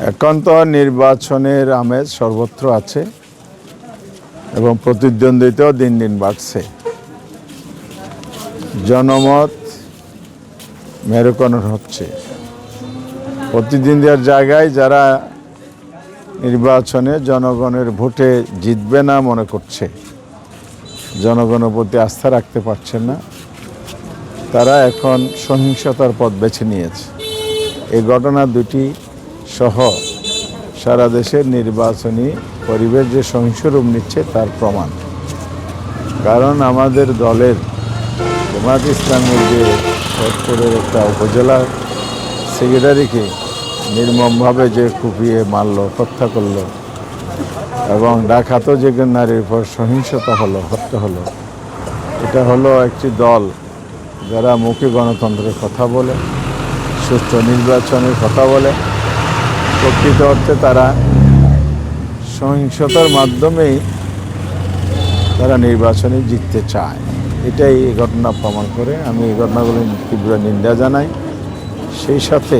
এখন তো নির্বাচনের আমেজ সর্বত্র আছে এবং প্রতিদ্বন্দ্বিতাও দিন দিন বাড়ছে। জনমত মেরুকরণ হচ্ছে। প্রতিদ্বন্দ্বীর জায়গায় যারা নির্বাচনে জনগণের ভোটে জিতবে না মনে করছে, জনগণের প্রতি আস্থা রাখতে পারছে না, তারা এখন সহিংসতার পথ বেছে নিয়েছে। এই ঘটনা দুটি সহ সারা দেশের নির্বাচনী পরিবেশ যে সহিংস রূপ নিচ্ছে তার প্রমাণ। কারণ আমাদের দলের জামায়াত ইসলামের যে ফরিদপুরের একটা উপজেলা সেক্রেটারিকে নির্মমভাবে যে কুপিয়ে মারল, হত্যা করল, এবং ডাকাতও যে নারীর উপর সহিংসতা হলো, হত্যা হলো, এটা হলো একটি দল যারা মুখে গণতন্ত্রের কথা বলে, সুষ্ঠু নির্বাচনের কথা বলে, প্রকৃত অর্থে তারা সহিংসতার মাধ্যমেই তারা নির্বাচনে জিততে চায়। এটাই এই ঘটনা প্রমাণ করে। আমি এই ঘটনাগুলো তীব্র নিন্দা জানাই। সেই সাথে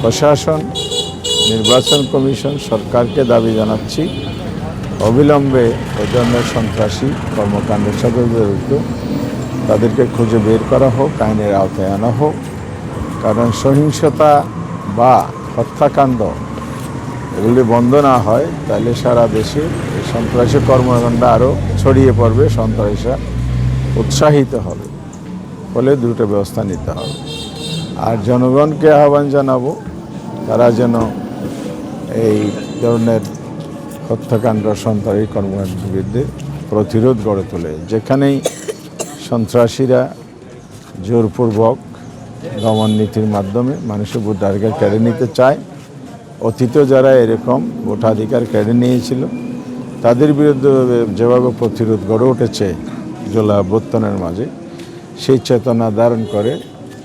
প্রশাসন, নির্বাচন কমিশন, সরকারকে দাবি জানাচ্ছি অবিলম্বে এ ধরনের সন্ত্রাসী কর্মকাণ্ডের সাথে জড়িত তাদেরকে খুঁজে বের করা হোক, আইনের আওতায় আনা হোক। কারণ সহিংসতা বা হত্যাকাণ্ড এগুলি বন্ধ না হয় তাহলে সারা দেশে এই সন্ত্রাসী কর্মকাণ্ড আরও ছড়িয়ে পড়বে, সন্ত্রাসীরা উৎসাহিত হবে। ফলে দ্রুত ব্যবস্থা নিতে হবে। আর জনগণকে আহ্বান জানাবো তারা যেন এই ধরনের হত্যাকাণ্ড, সন্ত্রাসী কর্মকাণ্ডের বিরুদ্ধে প্রতিরোধ গড়ে তোলে। যেখানেই সন্ত্রাসীরা জোরপূর্বক দমন নীতির মাধ্যমে মানুষের ভোটাধিকার কেড়ে নিতে চায়, অতীতে যারা এরকম ভোটাধিকার কেড়ে নিয়েছিল তাদের বিরুদ্ধে যেভাবে প্রতিরোধ গড়ে উঠেছে জুলাই অভ্যুত্থানের মাঝে, সেই চেতনা ধারণ করে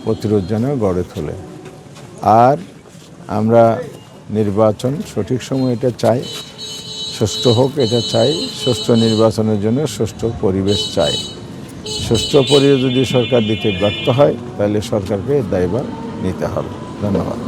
প্রতিরোধ যেন গড়ে তোলে। আর আমরা নির্বাচন সঠিক সময় এটা চাই, সুষ্ঠু হোক এটা চাই। সুষ্ঠু নির্বাচনের জন্য সুষ্ঠু পরিবেশ চাই। সুষ্ঠু পরিবেশ যদি সরকার দিতে ব্যর্থ হয় তাহলে সরকারকে দায়ভার নিতে হবে। ধন্যবাদ।